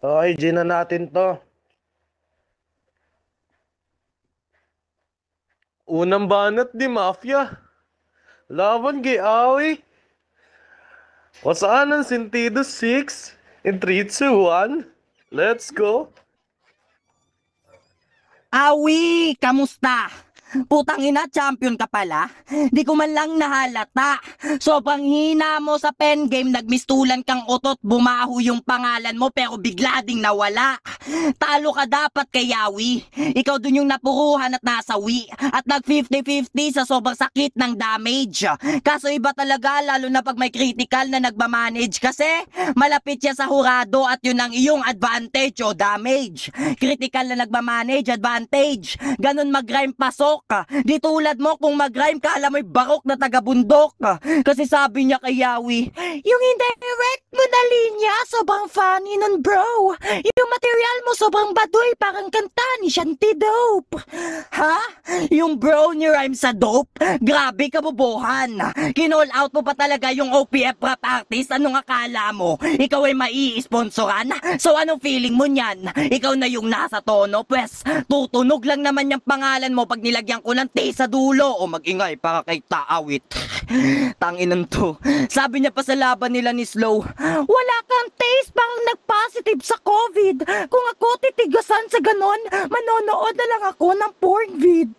Okay, G na natin to. Unang banat ni Mafia. Laban kay Awi. O saan ang sentido 6? In 3, 2, 1. Let's go. Awi, kamusta? Putang ina, champion ka pala? Di ko man lang nahalata. Sobrang hina mo sa pen game, nagmistulan kang utot, bumaho yung pangalan mo pero bigla ding nawala. Talo ka dapat kay Yawi. Ikaw dun yung napuruhan at nasawi. At nag 50-50 sa sobrang sakit ng damage. Kaso iba talaga, lalo na pag may critical na nagmamanage. Kasi malapit siya sa hurado at yun ang iyong advantage o damage. Critical na nagmamanage, advantage. Ganon mag-rhyme pasok. Di tulad mo kung mag-rhyme ka, alam mo'y barok na taga-bundok. Kasi sabi niya kay Yawi, yung indirect mo na linya, sobrang funny nun bro. Yung material mo sobrang baduy, parang kanta ni Shanty Dope. Ha? Yung bro ni rhyme sa dope? Grabe kabobohan. Kinall out mo pa talaga yung OPF rap artist, anong akala mo? Ikaw ay mai-sponsoran? So anong feeling mo niyan? Ikaw na yung nasa tono? Pwes, tutunog lang naman yung pangalan mo pag nilagyan ko ng T sa dulo o mag-ingay para kay Taawit. Tanginan to. Sabi niya pa sa laban nila ni Slow, wala kang taste, parang nag-positive sa COVID. Kung ako titigasan sa ganon, manonood na lang ako ng porn vid.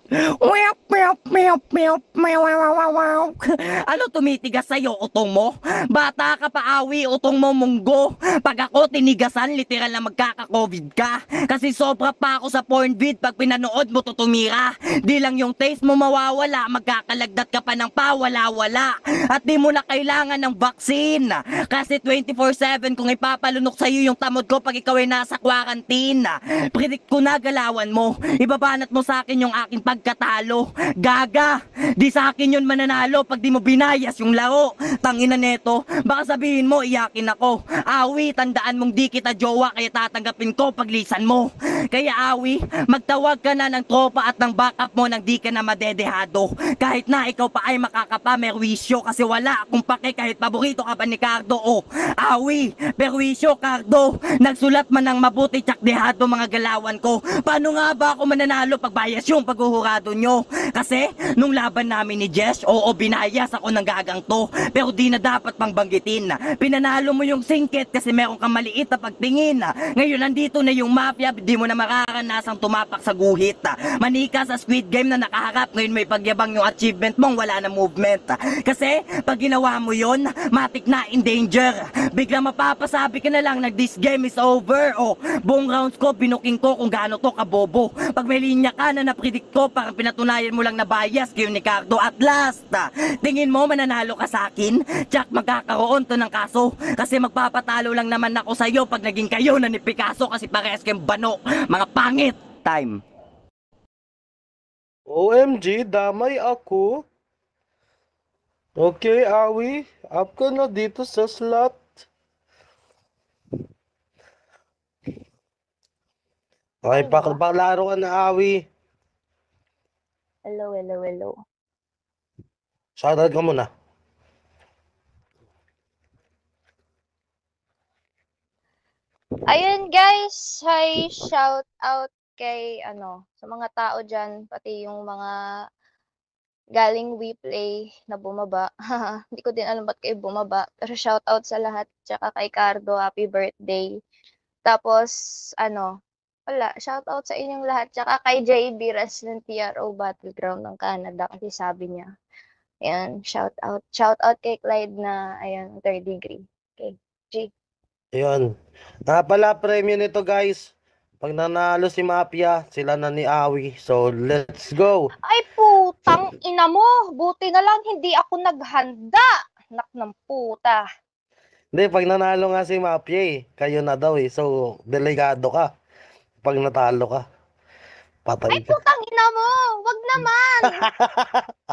Ano tumitigas sa'yo, utong mo? Bata ka pa, Awi, utong mo munggo. Pag ako tinigasan, literal na magkaka-COVID ka. Kasi sobra pa ako sa porn vid, pag pinanood mo tutumira. Di lang yung taste mo mawawala, magkakalagdat ka pa ng pawala-wala. At di mo na kailangan ng vaccine. Kasi 24/7 kung ipapalunok sa'yo yung tamod ko pag ikaw ay nasa quarantine. Predict ko na galawan mo. Ibabanat mo sa akin yung aking pagkatalo. Gaga! Di sa akin yun mananalo pag di mo binayas yung laro. Tangina neto, baka sabihin mo iyakin ako. Awi, tandaan mong di kita jowa kaya tatanggapin ko paglisan mo. Kaya Awi, magtawag ka na ng tropa at ng backup mo nang di ka na madedehado. Kahit na ikaw pa ay makakapamerwisyo kasi wala akong pake kahit paborito ka pa ni Cardo. O, Awi, perwisyo Cardo. Nagsulat man ng mabuti tsak dehado mga galawan ko. Paano nga ba ako mananalo pag bias yung paghuhurado nyo? Kasi nung laban namin ni Jess, oo binayas ako ng gagang to. Pero di na dapat pang banggitin. Pinanalo mo yung singkit kasi meron kang maliit na pagtingin. Ngayon nandito na yung mafia, di mo na makaranasang tumapak sa guhit. Manika sa Squid Game na nakaharap, ngayon may pagyabang yung achievement mong wala na movement. Kasi pag ginawa mo yon, matik na in danger. Bigla mapapasabi ka na lang na this game is over. O buong rounds ko, binuking ko kung gaano to kabobo. Pag may linya ka na napredict ko, parang pinatunayan mo lang na bias kayo ni Cardo at last. Tingin mo mananalo ka sa akin? Tsak magkakaroon to ng kaso. Kasi magpapatalo lang naman ako sa'yo pag naging kayo na ni Picasso kasi parehas kayong bano. Mga pangit. Time. OMG, damay ako. Okay, Awi. Up ka na dito sa slot. Okay, Ano ba? paklaro ka na, Awi. Hello, hello, hello. Shoutout ka muna. Ayun guys, hi, shout out kay sa mga tao diyan, pati yung mga galing WePlay na bumaba. Hindi ko din alam ba't kayo bumaba, pero shout out sa lahat, tsaka kay Cardo, happy birthday. Tapos wala, shout out sa inyong lahat, tsaka kay JB Ras ng TRO Battleground ng Canada kasi sabi niya. Ayan, shout out. Shout out kay Clyde na ayan, third degree. Okay, G. Ayun. Pala premyo nito, guys. Pag nanalo si Mafia, sila na ni Awi. So, let's go. Ay, putang ina mo. Buti na lang hindi ako naghanda. Anak ng puta. Hindi, pag nanalo nga si Mafia kayo na daw So, delegado ka. Pag natalo ka, patay Ay, ka. putang ina mo. Wag naman.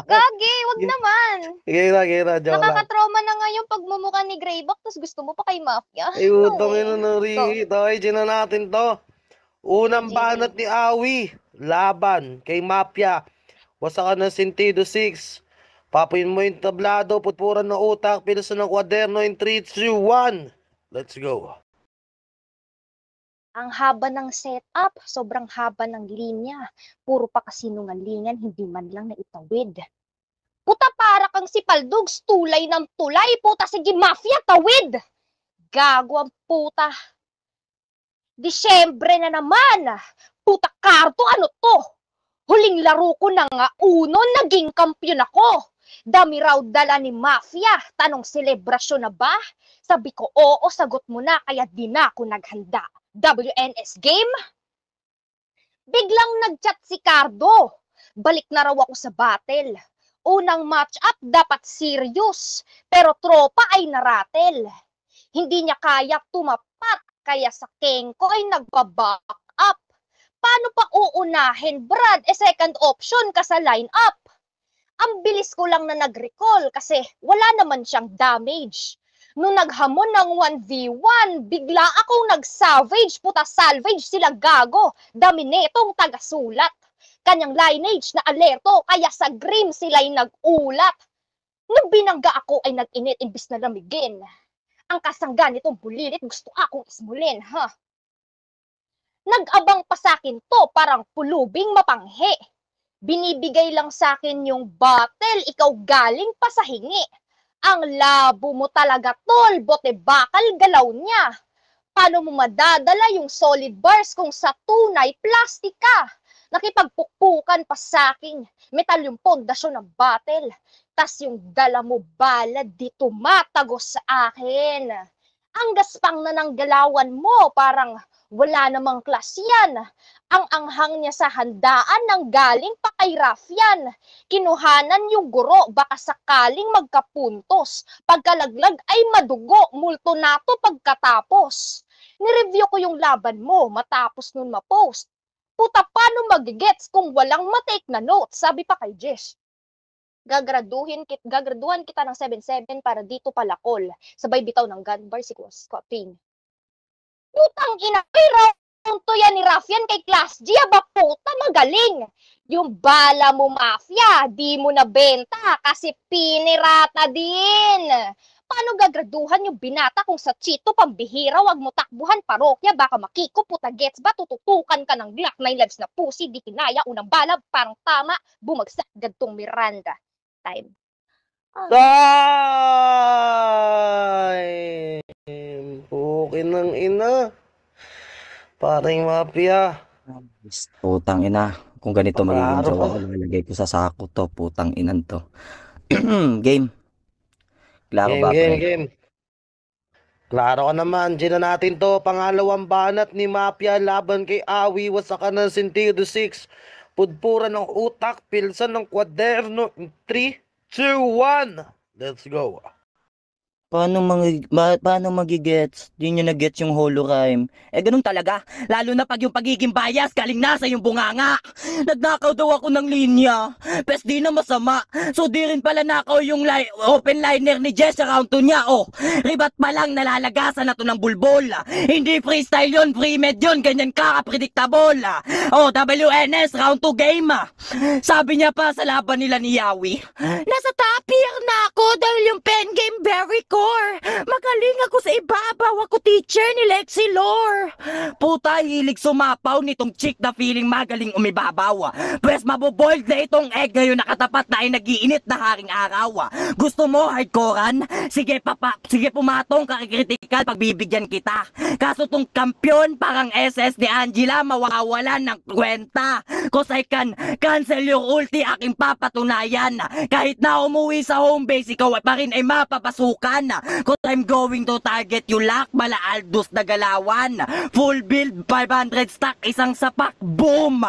Gagi, wag naman. Gira, joke lang. Nakakatrauma na nga yung pagmumukha ni Greyback, tapos gusto mo pa kay Mafia. Ay, No utang way. ina ng Ricky. Okay, na natin to. Unang GG. banat ni Awi. Laban kay Mafia. Wasa ka ng sentido 6. Papuin mo yung tablado, putpuran ng utak, pilasan ng kwaderno in 3, 2, 1. Let's go. Ang haba ng setup, sobrang haba ng linya. Puro pa kasinungalingan, hindi man lang naitawid. Puta para kang si Paldogs, tulay ng tulay. Puta sige mafia, tawid! Gago ang puta. Disyembre na naman. Puta karto, ano to? Huling laro ko na nga uno, naging kampiyon ako. Dami raw dala ni mafia. Tanong selebrasyon na ba? Sabi ko oo, sagot mo na, kaya di na ako naghanda. WNS game? Biglang nagchat si Cardo. Balik na raw ako sa battle. Unang match-up dapat serious, pero tropa ay naratel. Hindi niya kaya tumapat, kaya sa Kenko ay nagpa-back up. Paano pa uunahin, Brad? Second option ka sa line-up. Ang bilis ko lang na nag-recall kasi wala naman siyang damage. Nung naghamon ng 1v1, bigla akong nag-savage, puta salvage sila gago, dami netong taga-sulat. Kanyang lineage na alerto, kaya sa grim sila'y nag-ulat. Nung binangga ako ay nag-init imbis na lamigin. Ang kasangga nitong bulilit, gusto akong ismulin, ha? Nag-abang pa sa'kin to, parang pulubing mapanghe. Binibigay lang sa'kin yung battle, ikaw galing pa sa hingi. Ang labo mo talaga, tol, bote bakal galaw niya. Paano mo madadala yung solid bars kung sa tunay plastika? Nakipagpukpukan pa sa'kin, metal yung pondasyon ng battle. Tas yung dala mo bala di tumatagos sa akin. Ang gaspang na ng galawan mo, parang wala namang klas yan. Ang anghang niya sa handaan nang galing pa kay Rafyan. Kinuhanan yung guro, baka sakaling magkapuntos. Pagkalaglag ay madugo, multo nato pagkatapos. Nireview ko yung laban mo, matapos nun ma-post. Puta, paano magigets kung walang matake na notes? Sabi pa kay Jesh. Gagraduhan kita ng 7-7 para dito palakol. Sabay bitaw ng gun bar si Squatting. Putang ina, kay round to yan ni Rafyan kay Class G, aba puta, magaling. Yung bala mo mafia, di mo nabenta kasi pinirata din. Paano gagraduhan yung binata kung sa chito pambihira, wag mo takbuhan parokya, baka makiko, puta gets ba, tututukan ka ng Glock 9 lives na pusi, di kinaya, unang bala, parang tama, bumagsak gadtong Miranda. Time. Time! Okay ng ina. Paring mafia. Putang ina. Kung ganito magiging Klaro jowa ko. ko, lalagay ko sa sako to. Putang inan to. Game. Klaro ba, pre? Game. Klaro ka naman. Diyan na natin to. Pangalawang banat ni Mafia laban kay Awi. Wasakan ng Sentido 6. Pudpuran ng utak. Pilsan ng kwaderno. 3, 2, 1. Let's go. Paano magigets? Di nyo na-gets yung holorime. Ganun talaga. Lalo na pag yung pagiging bias galing nasa yung bunganga. Nagnakaw daw ako ng linya. Pes di na masama. So di rin pala nakaw yung open liner ni Jess sa round 2 niya. Ribat pa lang nalalagasan na to ng bulbol. Hindi freestyle yun, pre-med yun. Ganyan ka-predictable. WNS round 2 game. Sabi niya pa sa laban nila ni Yawi. Nasa top tier na ako dahil yung pen game very core. Magaling ako sa ibabaw. Ako teacher ni Lexi Lore. Puta, hilig sumapaw nitong chick na feeling magaling umibabaw. Pwes maboboiled na itong egg ngayon nakatapat na ay nagiinit na haring araw. Gusto mo hardcorean? Sige pumatong kakritikal pagbibigyan kita. Kaso tong kampyon parang SS ni Angela mawawalan ng kwenta. Cause I can cancel your ulti aking papatunayan. Kahit na umuwi sa home base ikaw pa rin ay mapapasukan. Cause I'm going to target you lock mala Aldous na galawan. Full build 500 stock isang sapak. Boom!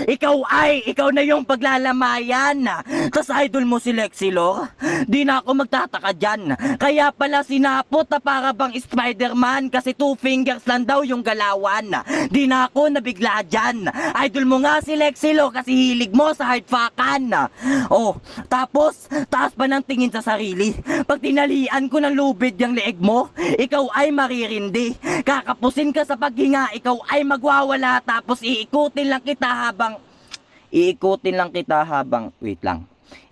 Ikaw na yung paglalamayan. Tas idol mo si Lexi Lore? Di na ako magtataka dyan. Kaya pala sinapot na para bang Spider-Man kasi 2 fingers lang daw yung galawan. Di na ako nabigla dyan. Idol mo nga si Lexi Lore kasi hilig mo sa hardfakan. Tapos taas pa ng tingin sa sarili. Pag tinalian ko ng lubid yung leeg mo, ikaw ay maririndi. Kakapusin ka sa paghinga, ikaw ay magwawala tapos iikutin lang kita habang wait lang.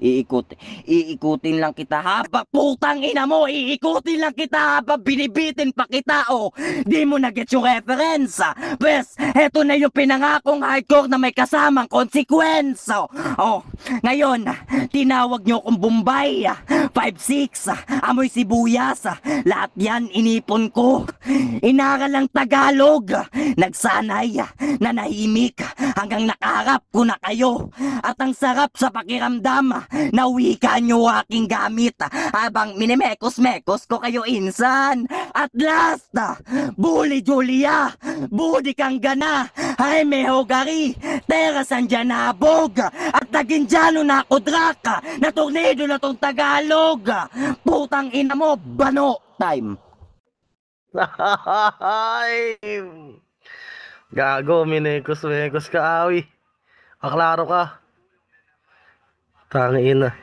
Iikutin lang kita haba, putang ina mo, iikutin lang kita haba, binibitin pa kita, oh. Di mo na-get yung reference, Bes, eto na yung pinangakong hardcore na may kasamang konsekwensa. Oh, ngayon, tinawag nyo kong Bombay, 5'6", amoy sibuyas, lahat yan inipon ko. Inaral lang Tagalog, nagsanay, nanahimik, hanggang nakaharap ko na kayo. At ang sarap sa pakiramdam, na wika nyo aking gamit, habang minimekos-mekos ko kayo insan. At last, Bully Julia, Budi kang gana, Jaime Hogari, Tera Sanjanabog, at Taginjano na Kudraka, na tornado na tong Tagalog. Putang ina mo, bano time. Ay! Gago, minekos-mekos ka, Awi. Aklaro ka. Tangina.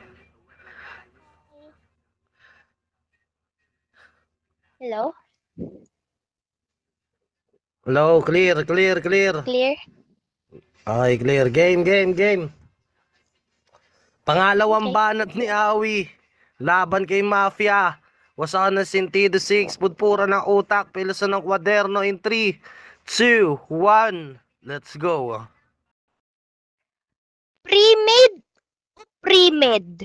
Hello? Hello, clear. Clear? Ay, clear. Game. Pangalawang Okay. banat ni Awi. Laban kay Mafia. Wasakan ng Sentido 6. Pudpura ng utak. Pilusan ng kwaderno in 3, 2, 1. Let's go. Pre-med.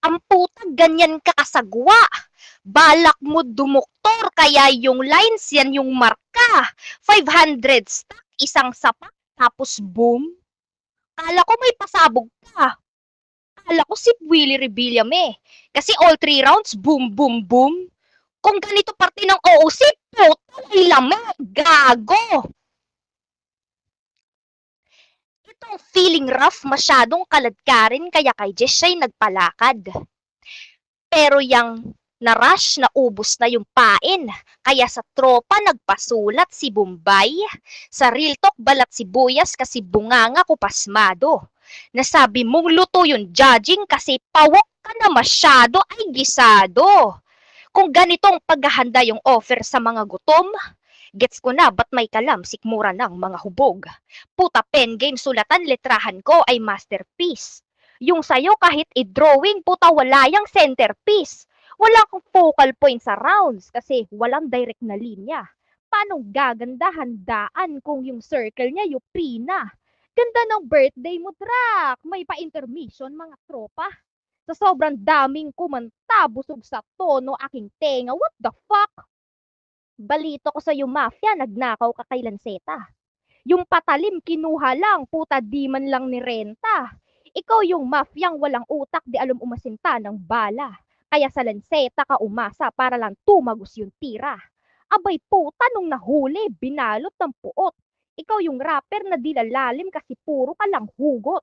Ang putang ganyan ka kasagwa. Balak mo dumuktor, kaya yung lines yan yung marka. 500 stock, isang sapak, tapos boom. Kala ko may pasabog pa. Kala ko si Willie Rebillame. Kasi all 3 rounds, boom, boom, boom. Kung ganito parte ng OOC, putang ilame, gago. Itong feeling rough, masyadong kaladkarin, kaya kay Jess siya'y nagpalakad. Pero yang na-rush, naubos na yung pain. Kaya sa tropa nagpasulat si Bombay. Sa real talk balat sibuyas kasi bunganga ko pasmado. Nasabi mong luto yung judging kasi pawok ka na masyado ay gisado. Kung ganitong paghahanda yung offer sa mga gutom, gets ko na ba't may kalam sikmura ng mga hubog. Puta pen game sulatan letrahan ko ay masterpiece. Yung sayo kahit i-drawing puta wala yang centerpiece. Wala akong focal point sa rounds kasi walang direct na linya. Paano gaganda handaan kung yung circle niya yung pina? Ganda ng birthday mo, Drak. May pa-intermission mga tropa. Sa sobrang daming kumanta, busog sa tono aking tenga. What the fuck? Balito ko sa yung mafia, nagnakaw ka kay Lanceta. Yung patalim kinuha lang, puta di man lang ni renta. Ikaw yung mafyang walang utak, di alam umasinta ng bala. Kaya sa Lanceta ka umasa para lang tumagos yung tira. Abay puta nung nahuli, binalot ng puot. Ikaw yung rapper na di lalalim kasi puro ka lang hugot.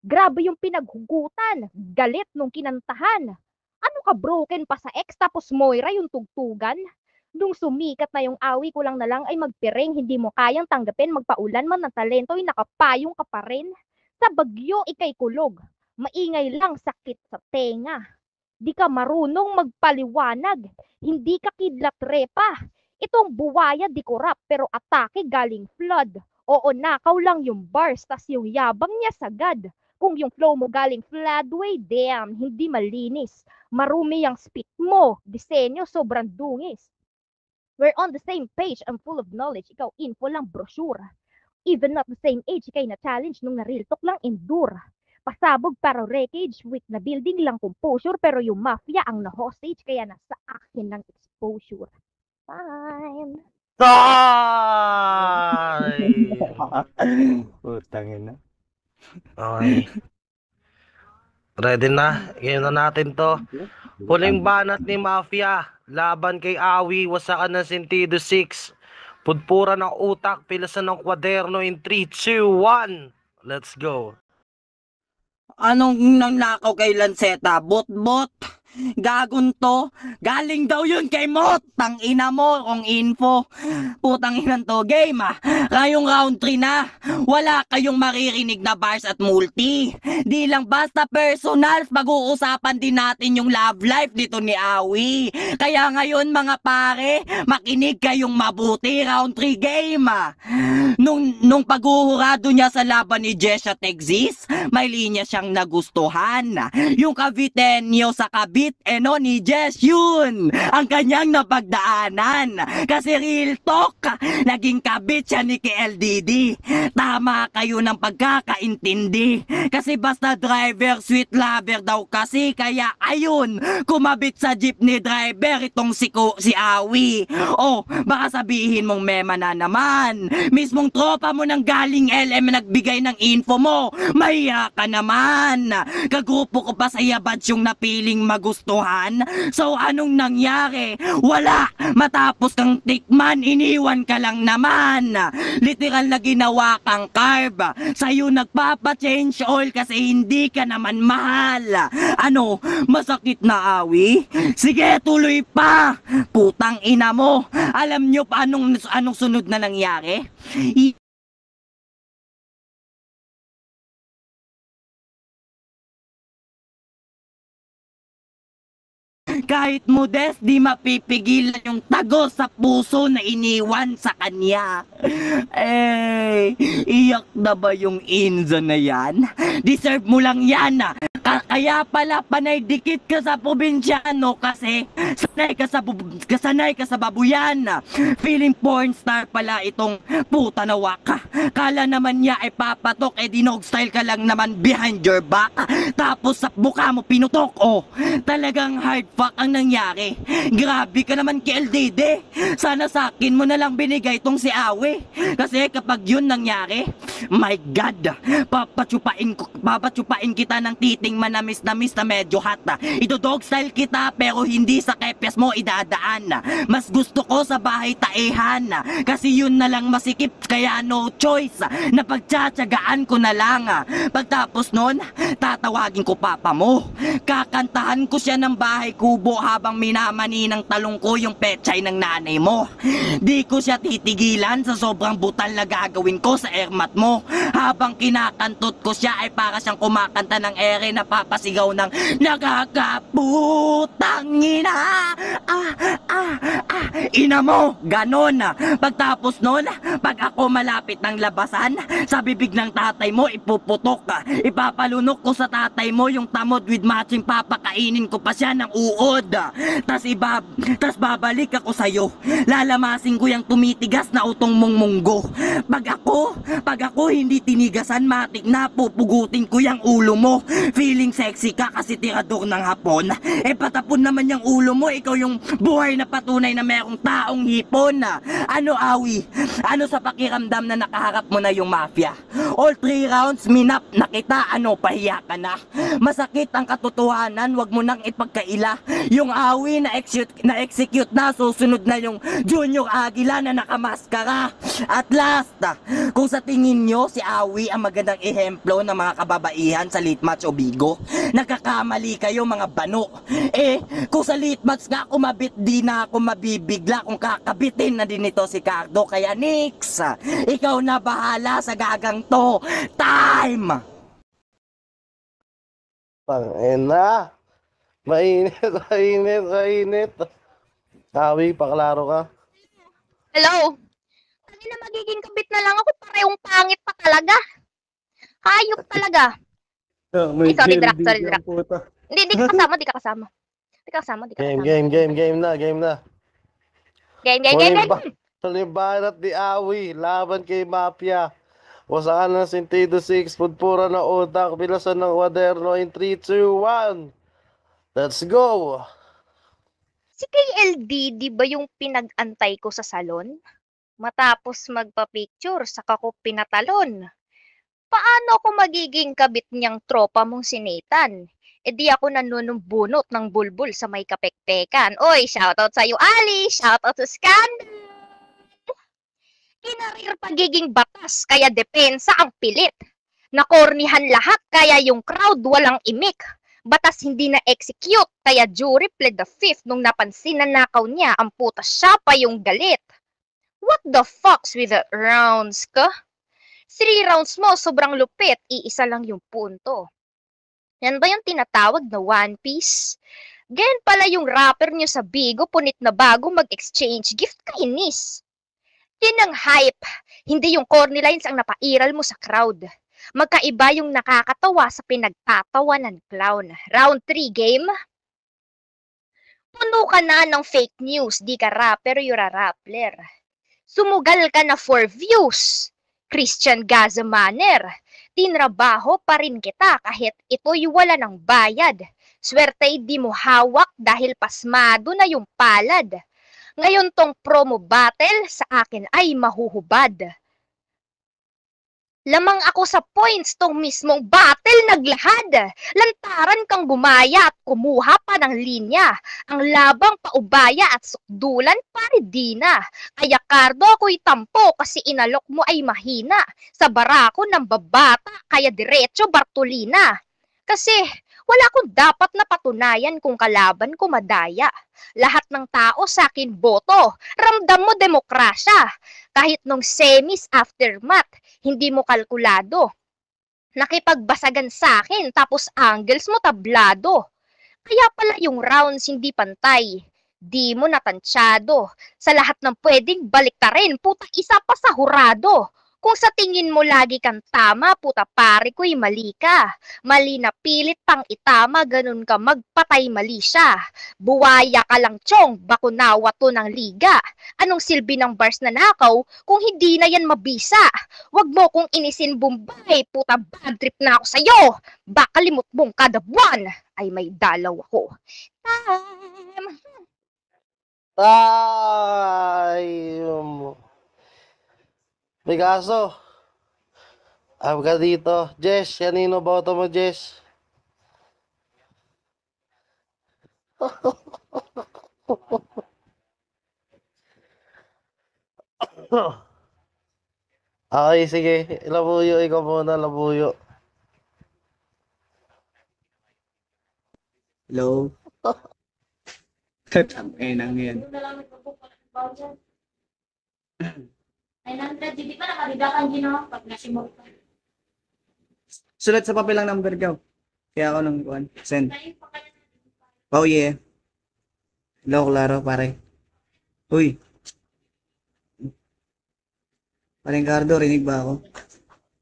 Grabe yung pinaghugutan, galit nung kinantahan. Ano ka broken pa sa ex tapos Moira yung tugtugan? Nung sumikat na yung awi ko lang na lang ay magpiring, hindi mo kayang tanggapin, magpaulan man ng talento ay nakapayong ka pa rin. Sa bagyo ikay kulog, maingay lang sakit sa tenga. Di ka marunong magpaliwanag, hindi ka kidlat repa. Itong buwaya di korap pero atake galing flood. Oo, nakaw lang yung bars tas yung yabang niya sagad. Kung yung flow mo galing floodway, damn, hindi malinis. Marumi yung spit mo, disenyo sobrang dungis. We're on the same page, I'm full of knowledge, ikaw info lang brochure. Even not the same age, ikay na challenge nung na-real talk lang endure. Pasabog para wreckage, weak na building lang composure, pero yung mafia ang na-hostage, kaya nasa akin ng exposure. Time. Putang ina. Okay. Ready na? Ngayon na natin to. Huling banat ni Mafia. Laban kay Awi. Wasakan ng Sentido 6. Pudpura ng utak. Pilasan ng kwaderno in 3, 2, 1. Let's go. Anong nangnakaw kay Lanceta? Bot-bot? Gagon to. Galing daw yun kay Mot. Tang ina mo kung info. Putang inan to game Kayong round 3 na. Wala kayong maririnig na bars at multi. Di lang basta personals, pag-uusapan din natin yung love life dito ni Awi. Kaya ngayon mga pare, makinig kayong mabuti. Round 3 game Nung paghuhurado niya sa laban ni Jesha Texis, may linya siyang nagustuhan. Yung kabitenyo sa kabit, ni Jess yun ang kanyang napagdaanan. Kasi real talk, naging kabit siya ni KLDD. Tama kayo ng pagkakaintindi. Kasi basta driver, sweet lover daw kasi. Kaya ayun, kumabit sa jeepney driver itong si Awi. Baka sabihin mong mema na naman. Mismong tropa mo nang galing LM nagbigay ng info mo. Mahiya ka naman. Kagrupo ko pa sa yabads yung napiling magustuhan. So anong nangyari? Wala. Matapos kang tikman, iniwan ka lang naman. Literal na ginawa kang carb. Sa'yo nagpapa-change oil kasi hindi ka naman mahal. Ano? Masakit na Awi? Sige, tuloy pa. Putang ina mo. Alam nyo pa anong sunod na nangyari? Kahit modest, di mapipigilan yung tago sa puso na iniwan sa kanya. Iyak na ba yung Inzo na yan? Deserve mo lang yan Kaya pala panay dikit ka sa probinsyano kasi sanay ka sa babuyan. Feeling porn star pala itong puta na waka. Kala naman niya ay papatok, dinog style ka lang naman behind your back. Tapos sa buka mo pinutok. Talagang hard fuck ang nangyari. Grabe ka naman KLDD. Sana sa akin mo na lang binigay tong si Awi. Kasi kapag yun nangyari, my God, papatsupain kita ng titing manamis na medyo hot Ito dog style kita pero hindi sa kepes mo idadaan. Mas gusto ko sa bahay taehan kasi yun na lang masikip kaya no choice na pagtsatsagaan ko na lang. Pagtapos nun, tatawagin ko papa mo. Kakantahan ko siya ng bahay kubo habang minamani ng talong ko yung pechay ng nanay mo. Di ko siya titigilan sa sobrang butal na gagawin ko sa airmat mo. Habang kinakantot ko siya ay para siyang kumakanta ng ere na papasigaw ng nagkakaputang ina. Ina mo, ganon. Pagtapos nun, pag ako malapit ng labasan, sa bibig ng tatay mo ipuputok. Ipapalunok ko sa tatay mo yung tamod with matching papakainin ko pa siya ng uod. Tas babalik ako sa'yo. Lalamasin ko yung tumitigas na utong mong munggo. Pag ako hindi tinigasan, matik na pupugutin ko yung ulo mo. Feeling sexy ka kasi tirador ng hapon. Patapon naman yung ulo mo, ikaw yung buhay na patunay na merong taong hipon. Ano Awi? Ano sa pakiramdam na nakaharap mo na yung mafia? All 3 rounds, minap na kita, pahiya ka na. Masakit ang katotohanan, wag mo nang ipagkaila. Yung Awi na execute na, susunod na yung Junior Aguila na nakamaskara. At last, kung sa tingin nyo si Awi ang magandang ehemplo ng mga kababaihan sa late match o bigo, nagkakamali kayo mga bano. Kung sa late match nga kumabit, di na ako mabibigla kung kakabitin na din ito si Cardo. Kaya Nix, ikaw na bahala sa gagang to. Time! Pangina. Mainit. Awi, paklaro ka. Hello? Kanina magiging kabit na lang ako, parehong pangit pa talaga. Hayop talaga. Sorry, Drac. Hindi ka kasama. Game na. Game. Halimbanat ni Awi, laban kay Mafia. Wasakan ng Sentido 6, pudpura na utak, bilasan ng kwaderno in 3, 2, 1. Let's go! Si KLD, di ba yung pinag-antay ko sa salon? Matapos magpa-picture, saka ko pinatalon. Paano ako magiging kabit niyang tropa mong si Nathan? Di ako nanunumbunot ng bulbul sa may kapekpekan. Oy, shoutout sa'yo, Ali! Shoutout sa Scandal! Kinarir pagiging batas, kaya depensa ang pilit. Nakornihan lahat, kaya yung crowd walang imik. Batas hindi na-execute, kaya jury pled the fifth nung napansin na nakaw niya ang putas siya pa yung galit. What the fucks with the rounds ka? 3 rounds mo, sobrang lupit, iisa lang yung punto. Yan ba yung tinatawag na One Piece? Ganyan pala yung rapper nyo sa Bigo, punit na bago mag-exchange gift, kainis. Yan ang hype, hindi yung corny lines ang napairal mo sa crowd. Magkaiba yung nakakatawa sa pinagtatawa ng clown. Round 3 game? Puno ka na ng fake news, di ka rapper, you're a rappler. Sumugal ka na for views. Christian Gaza manner. Tinrabaho pa rin kita kahit ito'y wala ng bayad. Swerte'y di mo hawak dahil pasmado na yung palad. Ngayon tong promo battle sa akin ay mahuhubad. Lamang ako sa points tong mismong battle naglahad. Lantaran kang gumaya at kumuha pa ng linya. Ang labang paubaya at sukdulan pare di na. Kaya Cardo ako'y tampo kasi inalok mo ay mahina. Sa barako ng babata kaya diretso Bartolina. Kasi wala akong dapat na patunayan kung kalaban ko madaya. Lahat ng tao sa akin boto. Ramdam mo demokrasya. Kahit nung semis aftermath, hindi mo kalkulado. Nakipagbasagan sa akin tapos angles mo tablado. Kaya pala yung rounds hindi pantay. Di mo natansyado. Sa lahat ng pwedeng baliktarin, puta isa pa sa hurado. Kung sa tingin mo lagi kang tama, puta pare ko'y mali ka. Mali na pilit pang itama, ganun ka magpatay mali siya. Buwaya ka lang chong, bakunawa to ng liga. Anong silbi ng bars na nakaw kung hindi na yan mabisa? Wag mo kong inisin Bombay, puta bad trip na ako sa'yo. Baka limot mong kada buwan ay may dalaw ako. Time! Time! Picasso, ka dito. Jess, kanino boto mo, Jess? Okay, sige. Labuyo, ikaw muna, Labuyo. Hello? Tang-enang yan. 900 GB pa nakalidakan din ako pag nasimot ka. Sulat sa papel lang number ko. Kaya ako nung kuhan. Send. Oh yeah. Hello, Claro, pare. Uy. Pareng Cardo, rinig ba ako?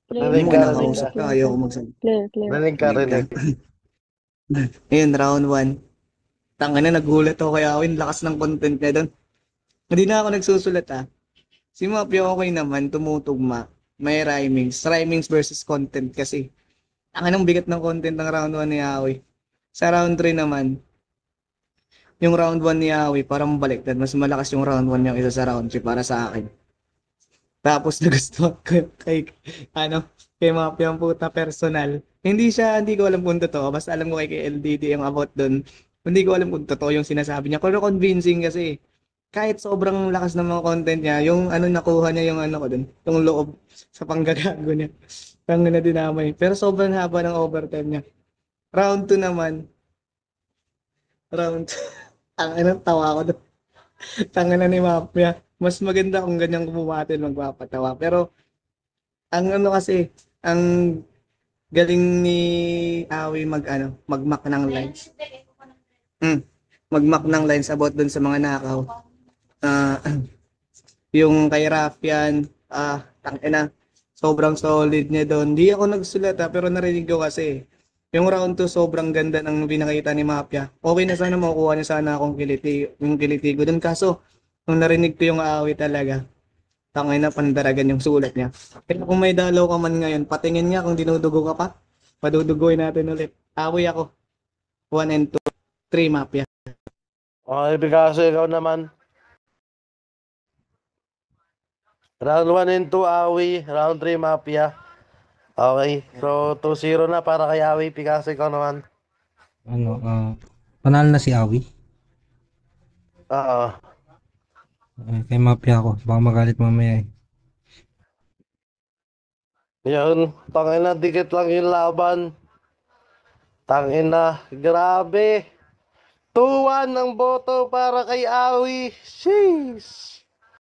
Rinig Ano ka, mo rinig nakausap ka? Ayaw ko magsabi. Rinig ka, rinig. Ayun, round 1. Tanga na, nagulat ako kaya ako yung lakas ng content niya doon. Hindi na ako nagsusulat Si Mapia okay naman, tumutugma. May rhymings. Rhymings versus content kasi. Ang anong bigat ng content ng round 1 ni Aoy. Sa round 3 naman, yung round 1 ni Aoy parang baliktad. Mas malakas yung round 1 niya kaysa sa round 3 para sa akin. Tapos nagustuhan ko kay Mapia ang puta personal. Hindi ko alam kung totoo. Basta alam ko kay LDD yung about doon. Hindi ko alam kung totoo yung sinasabi niya. Pero convincing kasi. Kahit sobrang lakas ng mga content niya, yung nakuha niya yung ko dun, yung loob sa panggagago niya. Tanga na dinamay. Pero sobrang haba ng overtime niya. Round 2 naman. Tawa ko dun. Tanga na ni Mapia. Mas maganda kung ganyan kumumatil magpapatawa. Pero, ang galing ni Awi mag-mac ng lines. Mag-mac ng lines about dun sa mga nakaw. Yung kay Rafian, tangina, sobrang solid niya doon. Di ako nagsulat pero narinig ko kasi. Yung round 2 sobrang ganda ng pinakita ni Mapia. Okay na sana makukuha niya sana akong kiliti ko doon. Kaso, nung narinig ko yung Awi talaga, tangina pandaragan yung sulat niya. Kaya kung may dalaw ka man ngayon, patingin niya kung dinudugo ka pa. Padudugoy natin ulit. Awi ako. 1 and 2. 3 Mapia. Okay, Picasso, ikaw naman. Round 1 and 2, Awi. Round 3, Mapia. Okay, so 2-0 na para kay Awi. Picasso, ikaw naman. Panalo na si Awi. Oo. Kay Mapia ako. Baka magalit mamaya eh. Yun, tangina, dikit lang yung laban. Tangina, grabe. 2-1 ang boto para kay Awi. Sheesh.